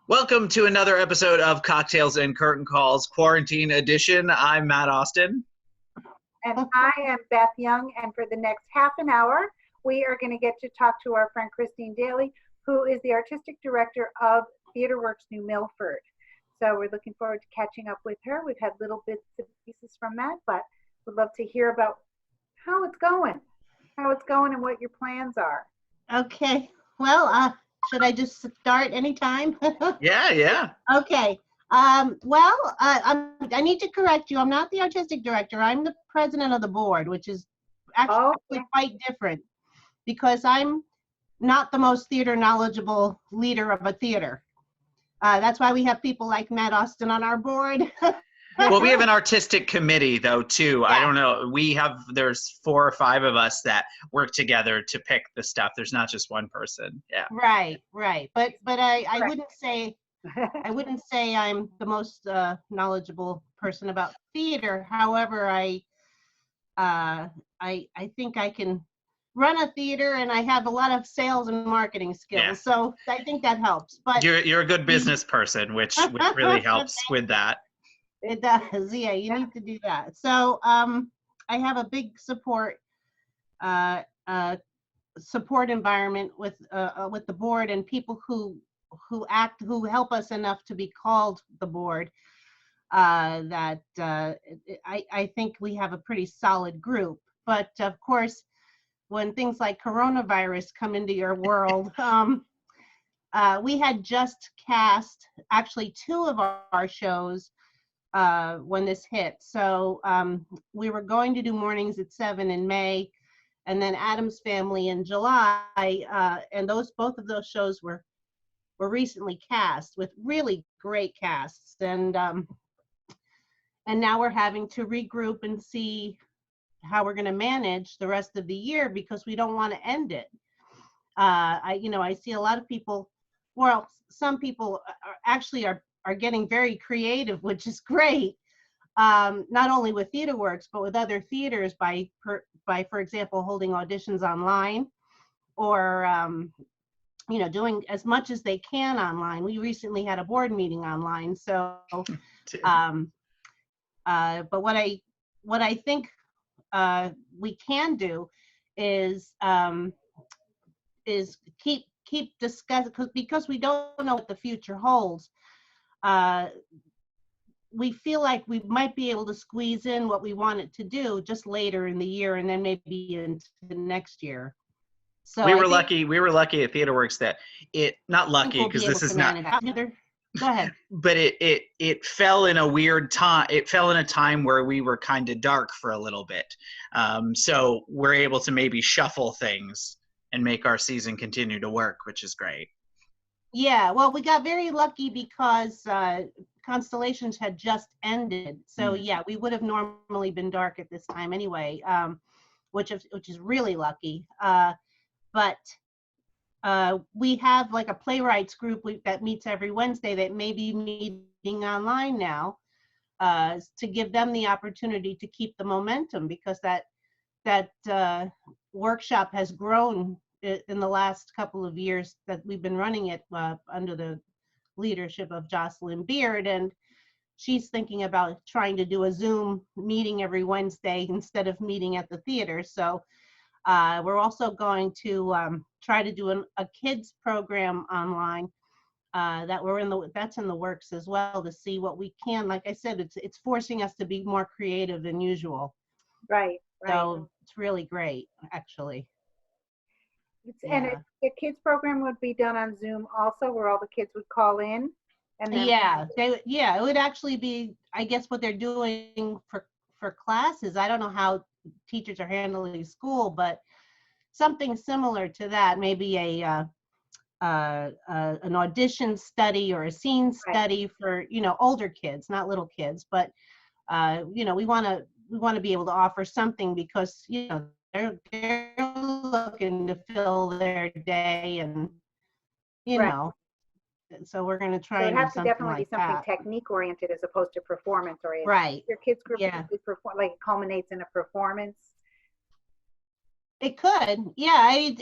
Welcome to another episode of Cocktails and Curtain Calls Quarantine Edition. I'm Matt Austin. And I am Beth Young, and for the next half an hour, we are going to get to talk to our friend Christine Daley, who is the Artistic Director of Theatreworks New Milford. So we're looking forward to catching up with her. We've had little bits and pieces from that, but we'd love to hear about how it's going and what your plans are. Okay. Well, should I just start anytime? Yeah. Okay. I need to correct you. I'm not the artistic director. I'm the president of the board, which is actually quite different because I'm not the most theater knowledgeable leader of a theater. That's why we have people like Matt Austin on our board. Well, we have an artistic committee though too. Yeah. I don't know. There's 4 or 5 of us that work together to pick the stuff. There's not just one person. Yeah. Right. But I wouldn't say I'm the most knowledgeable person about theater. However, I think I can run a theater, and I have a lot of sales and marketing skills. Yeah. So I think that helps. But you're a good business person, which really helps with that. It does. Yeah, you need to do that. So I have a big support environment with the board and people who help us enough to be called the board. I think we have a pretty solid group. But of course, when things like coronavirus come into your world, we had just cast actually 2 of our shows when this hit. So we were going to do Mornings at 7 in May, and then Addams Family in July, and both of those shows were recently cast with really great casts, and now we're having to regroup and see how we're going to manage the rest of the year because we don't want to end it. I see a lot of people. Well, some people are getting very creative, which is great. Not only with Theatreworks, but with other theaters by, for example, holding auditions online or, doing as much as they can online. We recently had a board meeting online. So, but what I think we can do is keep discussing, because we don't know what the future holds. We feel like we might be able to squeeze in what we wanted to do just later in the year, and then maybe into the next year. So we were lucky at Theatreworks that not lucky because this is not. Go ahead. But it fell in a weird time. It fell in a time where we were kind of dark for a little bit. So we're able to maybe shuffle things and make our season continue to work, which is great. Yeah, well, we got very lucky because Constellations had just ended. So yeah, we would have normally been dark at this time anyway, which is really lucky. But we have like a playwrights group that meets every Wednesday that may be meeting online now to give them the opportunity to keep the momentum, because that workshop has grown in the last couple of years that we've been running it under the leadership of Jocelyn Beard, and she's thinking about trying to do a Zoom meeting every Wednesday instead of meeting at the theater. So we're also going to try to do a kids program online that's in the works as well, to see what we can. Like I said, it's forcing us to be more creative than usual. Right. So it's really great, actually. And the kids program would be done on Zoom also, where all the kids would call in. And then it would actually be, I guess, what they're doing for classes. I don't know how teachers are handling school, but something similar to that, maybe an audition study or a scene study for older kids, not little kids, but we want to be able to offer something, because they're looking to fill their day, and so we're going to try and do something like that. So it has to definitely be something technique oriented as opposed to performance oriented. Right. Your kids group like culminates in a performance. It could, yeah. I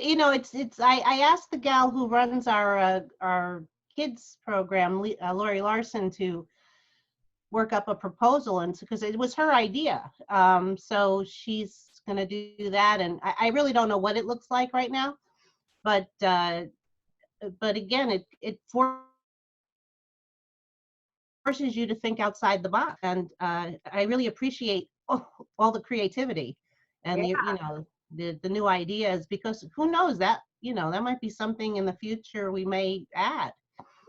asked the gal who runs our kids program, Lori Larson, to work up a proposal, and because it was her idea. So she's going to do that, and I really don't know what it looks like right now, but again, it forces you to think outside the box, and I really appreciate all the creativity and the new ideas, because who knows, that that might be something in the future we may add.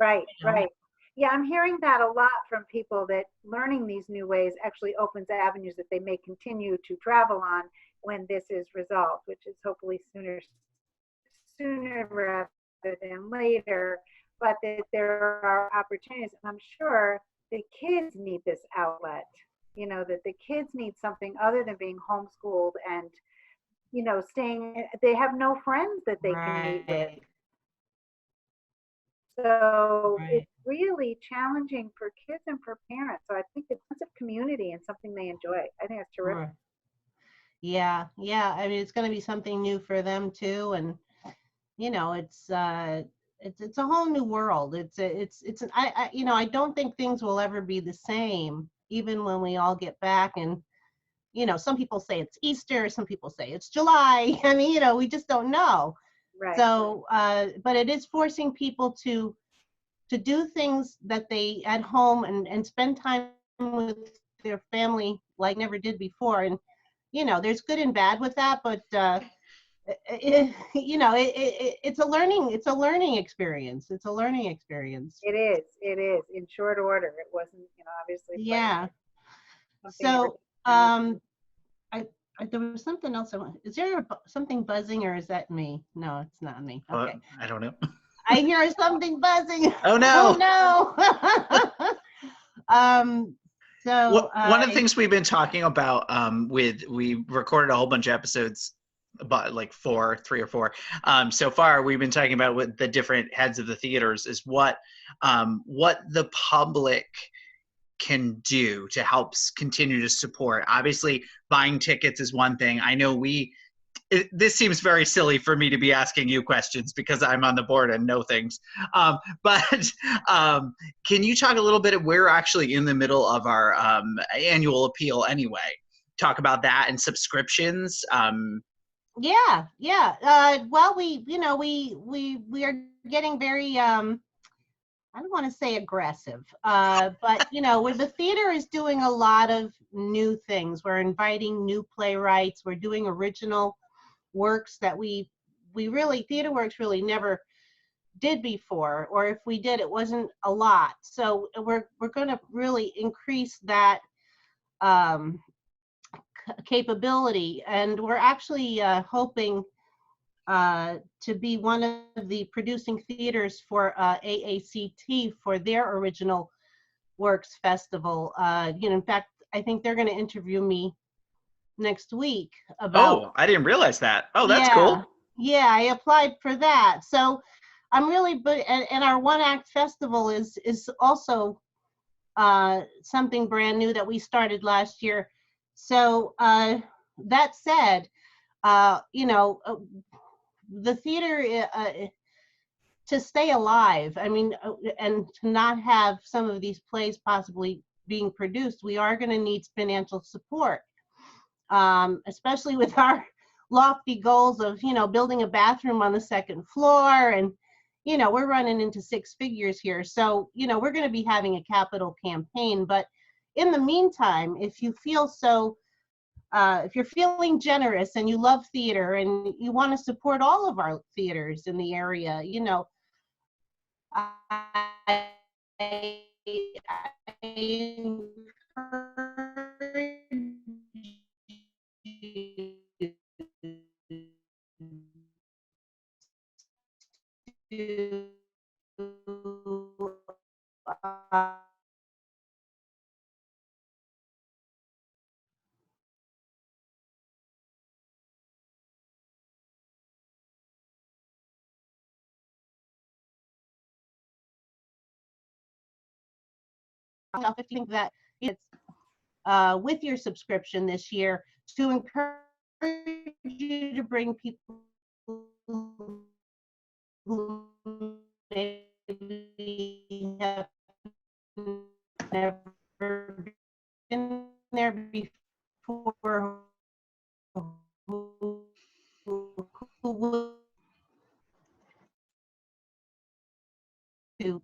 Right, right. Yeah, I'm hearing that a lot from people, that learning these new ways actually opens avenues that they may continue to travel on when this is resolved, which is hopefully sooner rather than later, but that there are opportunities. And I'm sure the kids need this outlet, that the kids need something other than being homeschooled and, they have no friends that they can meet with. So it's really challenging for kids and for parents. So I think it's a sense of community and something they enjoy. I think that's terrific. Right. Yeah. I mean, it's going to be something new for them too, and it's a whole new world. I don't think things will ever be the same, even when we all get back. And some people say it's Easter, some people say it's July. I mean, we just don't know. Right. So, but it is forcing people to do things that they at home and spend time with their family like never did before. And there's good and bad with that, but it's a learning experience. It's a learning experience. It is in short order. It wasn't, obviously. Yeah. So, there was something else I want. Is there something buzzing, or is that me? No, it's not me. Okay. I don't know. I hear something buzzing. Oh no. Oh no. So one of the things we've been talking about, we recorded a whole bunch of episodes, about like 3 or 4. So far, we've been talking about with the different heads of the theaters is what the public can do to help continue to support. Obviously, buying tickets is one thing. I know this seems very silly for me to be asking you questions because I'm on the board and know things. But can you talk a little bit? We're actually in the middle of our annual appeal anyway. Talk about that and subscriptions. Yeah. Well, we are getting very I don't want to say aggressive, but where the theater is doing a lot of new things. We're inviting new playwrights. We're doing original works that we really, Theatreworks really never did before, or if we did, it wasn't a lot. So we're going to really increase that capability, and we're actually hoping to be one of the producing theaters for AACT for their original works festival. In fact, I think they're going to interview me next week about. Oh, I didn't realize that. Oh, that's cool. Yeah, I applied for that. So I'm really, and our one act festival is also something brand new that we started last year. So that said, the theater, to stay alive, I mean, and to not have some of these plays possibly being produced, we are going to need financial support, especially with our lofty goals of, building a bathroom on the 2nd floor. And, we're running into 6 figures here. So, we're going to be having a capital campaign. But in the meantime, if you feel if you're feeling generous and you love theater and you want to support all of our theaters in the area, I encourage you to if you think that it's with your subscription this year, to encourage you to bring people who may maybe have never been there before, who would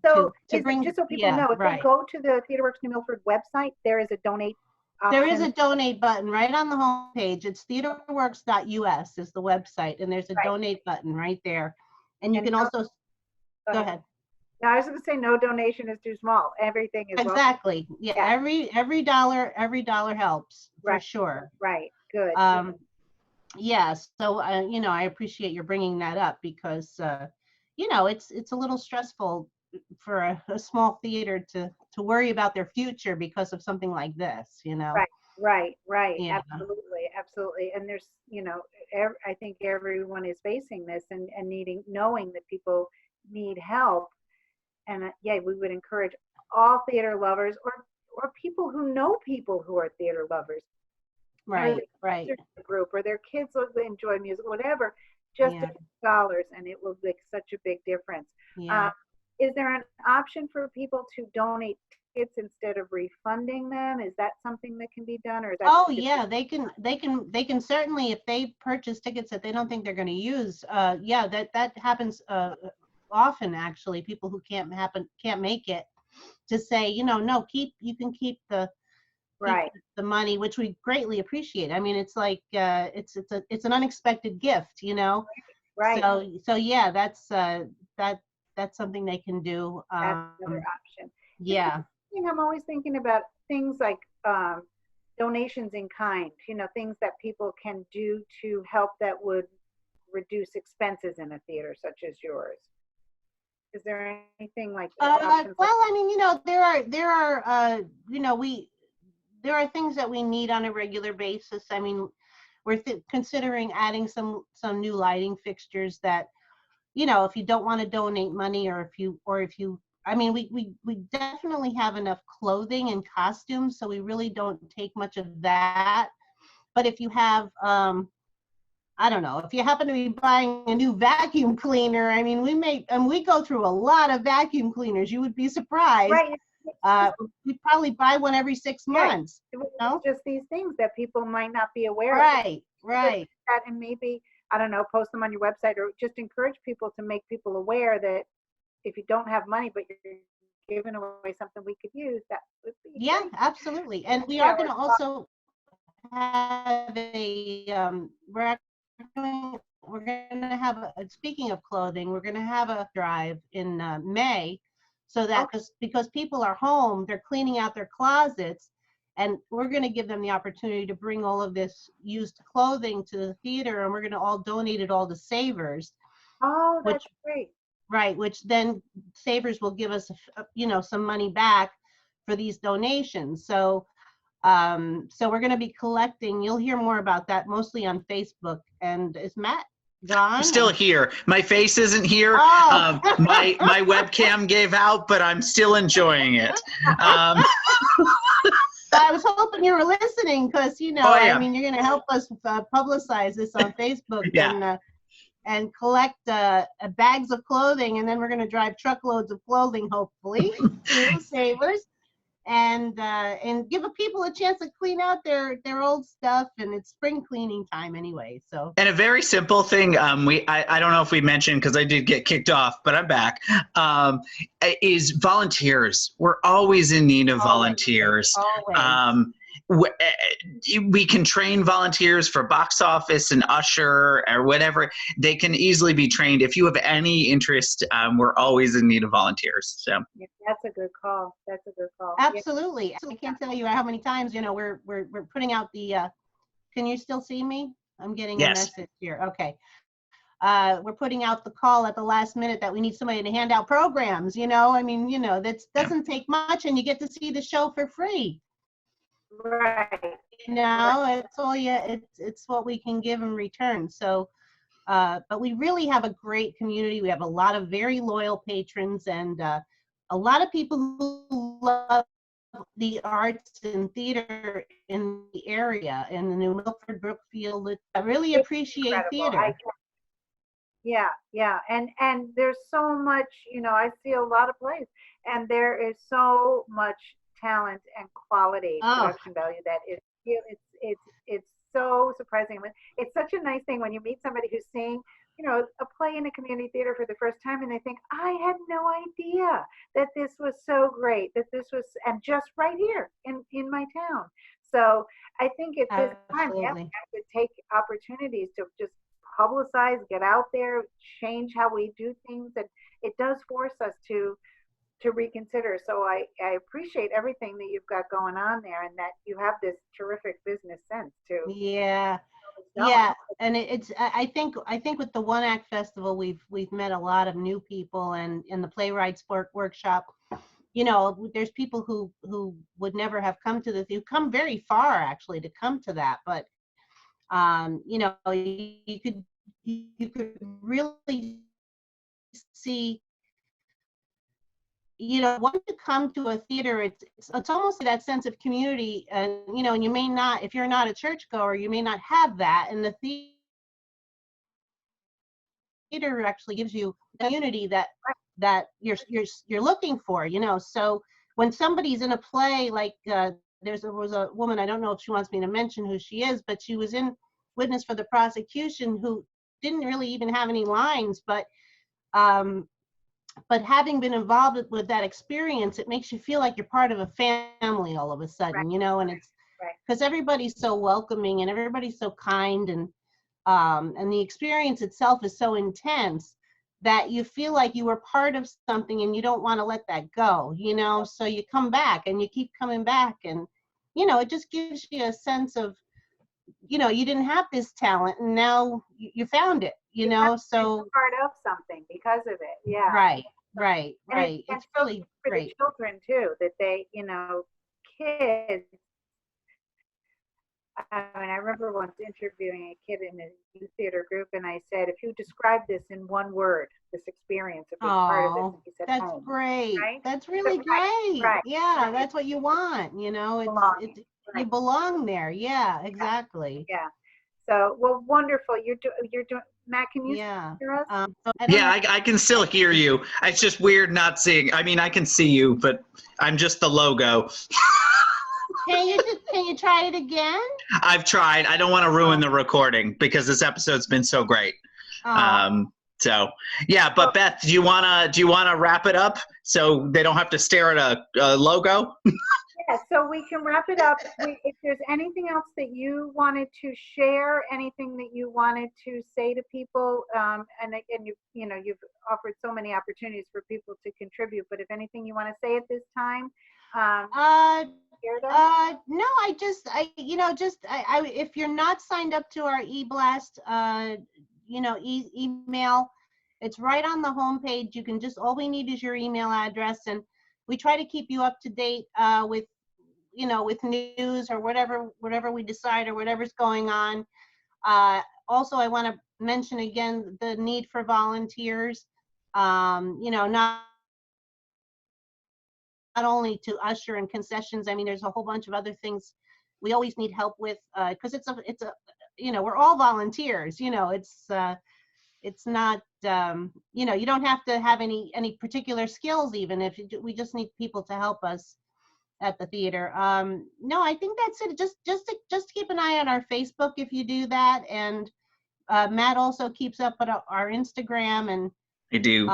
So to bring, just so people yeah, know, if they right. go to the Theatreworks New Milford website, there is a donate option. There is a donate button right on the homepage. It's theatreworks.us is the website, and there's a Right. donate button right there. And you And can also, go ahead. No, I was going to say no donation is too small. Everything is Exactly. Yeah, Yeah. every dollar helps for Right. sure. Right. Good. Yeah, so you know, I appreciate your bringing that up because you know, it's a little stressful for a small theater to worry about their future because of something like this, you know. Right. Yeah. Absolutely. And there's, you know, I think everyone is facing this and knowing that people need help. And yeah, we would encourage all theater lovers or people who know people who are theater lovers. Right. Group or their kids will enjoy music, whatever, just $50, and it will make such a big difference. Yeah. Is there an option for people to donate tickets instead of refunding them? Is that something that can be done, or is that? Oh yeah, they can certainly, if they purchase tickets that they don't think they're going to use. Yeah, that happens often actually. People who can't make it, to say, you know, no, you can keep the money, which we greatly appreciate. I mean, it's like it's an unexpected gift, you know. Right. So yeah, that's something they can do. That's another option. Yeah. I'm always thinking about things like donations in kind. You know, things that people can do to help that would reduce expenses in a theater such as yours. Is there anything like options? Well, I mean, you know, there are you know, there are things that we need on a regular basis. I mean, we're considering adding some new lighting fixtures that, you know, if you don't want to donate money, or if you I mean, we definitely have enough clothing and costumes, so we really don't take much of that. But if you have I don't know, if you happen to be buying a new vacuum cleaner, I mean, we go through a lot of vacuum cleaners. You would be surprised. Right. We probably buy one every 6 months. Right. You know? Just these things that people might not be aware of. Right. And maybe, I don't know, post them on your website, or just encourage people to make people aware that if you don't have money, but you're giving away something we could use, that would be. Yeah, great. Absolutely. And we are going to also have we're going to have speaking of clothing, we're going to have a drive in May, so that because people are home, they're cleaning out their closets, and we're going to give them the opportunity to bring all of this used clothing to the theater, and we're going to all donate it all to Savers. Oh, that's great. Right, which then Savers will give us, you know, some money back for these donations. So so we're going to be collecting. You'll hear more about that mostly on Facebook. And is Matt gone? I'm still here. My face isn't here. Oh. My webcam gave out, but I'm still enjoying it. I was hoping you were listening, because, you know, I mean, you're going to help us publicize this on Facebook. And collect bags of clothing, and then we're going to drive truckloads of clothing, hopefully, to Savers, and give people a chance to clean out their old stuff. And it's spring cleaning time anyway. So. And a very simple thing, I don't know if we mentioned, because I did get kicked off, but I'm back. Is volunteers. We're always in need of volunteers. Always. We can train volunteers for box office and usher or whatever. They can easily be trained. If you have any interest, we're always in need of volunteers. So that's a good call. Absolutely. I can't tell you how many times, you know, we're putting out the. Can you still see me? I'm getting a message here. Okay. We're putting out the call at the last minute that we need somebody to hand out programs. You know, I mean, you know, that doesn't take much, and you get to see the show for free. Right. You know, it's all it's what we can give in return. So, but we really have a great community. We have a lot of very loyal patrons, and a lot of people who love the arts and theater in the area, in the New Milford, Brookfield. I really appreciate theater. yeah. And there's so much, I see a lot of plays, and there is so much talent and quality Oh, production value that is, it's so surprising. It's such a nice thing when you meet somebody who's seeing, a play in a community theater for the first time, and they think, I had no idea that this was so great, that this was, and just right here in my town. So I think at this time, yeah, we absolutely. have to take opportunities to just publicize, get out there, change how we do things, and it does force us to reconsider. So I appreciate everything that you've got going on there, and that you have this terrific business sense too. Yeah. Yeah, and I think with the One Act Festival, we've met a lot of new people, and in the playwrights workshop, there's people who would never have come to this. You come very far actually to come to that, but you could really see, once you come to a theater, it's almost that sense of community, and and you may not, if you're not a churchgoer, you may not have that, and the theater actually gives you a community that you're looking for, so when somebody's in a play, like there was a woman, I don't know if she wants me to mention who she is, but she was in Witness for the Prosecution, who didn't really even have any lines, but having been involved with that experience, it makes you feel like you're part of a family all of a sudden, and it's because everybody's so welcoming and everybody's so kind, and the experience itself is so intense that you feel like you were part of something and you don't want to let that go, so you come back and you keep coming back, and it just gives you a sense of, you didn't have this talent and now you found it, so part of something because of it. Yeah. right, And it's so really for great. the children too, that they, kids. I mean, I remember once interviewing a kid in a youth theater group, and I said, if you describe this in one word, this experience of being part of this, and he said, That's home. great. Right? That's really great. Right. Yeah, that's what you want, Belonging. you belong there. Yeah, exactly. Yeah. So, well, wonderful. You're doing, Matt, can you Yeah. hear us? So I don't Yeah, know. I can still hear you. It's just weird not seeing. I mean, I can see you, but I'm just the logo. Can you try it again? I've tried. I don't want to ruin the recording because this episode's been so great. So yeah, but Beth, do you wanna wrap it up so they don't have to stare at a logo? Yeah, so we can wrap it up. If there's anything else that you wanted to share, anything that you wanted to say to people, and again, you've offered so many opportunities for people to contribute. But if anything you want to say at this time, no, if you're not signed up to our e-blast, email, it's right on the homepage. You can all we need is your email address, and we try to keep you up to date with news or whatever we decide or whatever's going on. Also, I want to mention again the need for volunteers. Not only to usher and concessions. I mean, there's a whole bunch of other things we always need help with, because it's a we're all volunteers. It's not you don't have to have any particular skills, even if we just need people to help us at the theater. No, I think that's it. Just keep an eye on our Facebook if you do that, and Matt also keeps up at our Instagram, and I do.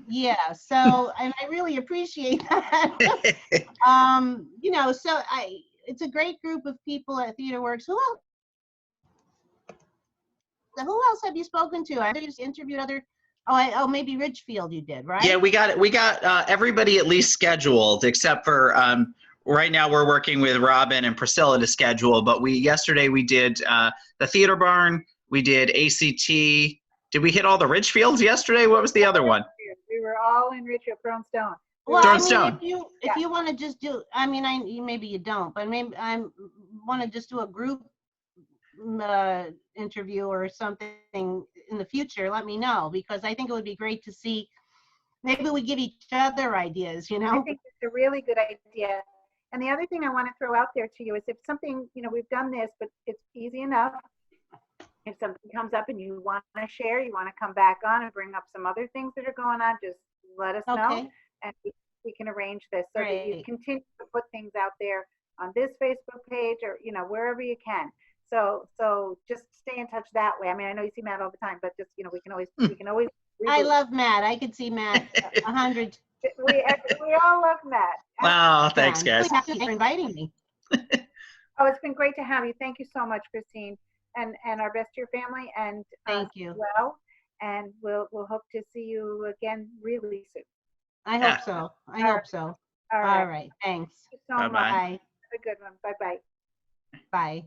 yeah, so, and I really appreciate that. So it's a great group of people at Theatreworks. Who else have you spoken to? I just interviewed maybe Ridgefield you did, right? Yeah, we got everybody at least scheduled except for right now we're working with Robin and Priscilla to schedule, but yesterday we did the Theater Barn, we did ACT. Did we hit all the Ridgefields yesterday? What was the other one? We were all in Ridgefield, Throne Stone. Well, I mean, if you want to just do, I mean, maybe you don't, but maybe I want to just do a group interview or something in the future. Let me know, because I think it would be great to see. Maybe we give each other ideas. I think it's a really good idea. And the other thing I want to throw out there to you is, if something, we've done this, but it's easy enough. if something comes up and you want to share, you want to come back on and bring up some other things that are going on, just let us know, Okay, and we can arrange this so that you great. continue to put things out there on this Facebook page or, you know, wherever you can. So just stay in touch that way. I mean, I know you see Matt all the time, but just, you know, we can always I reboot. love Matt. I could see Matt 100 We all love Matt. Wow, thanks, times. guys. Thank you for inviting me. Oh, it's been great to have you. Thank you so much, Christine, and our best to your family, and Thank you. well, and we'll hope to see you again really soon. I Yeah. hope so. I All hope so. All right. All right. Thanks. Thank you so Bye-bye. much. Bye. Have a good one. Bye bye. Bye.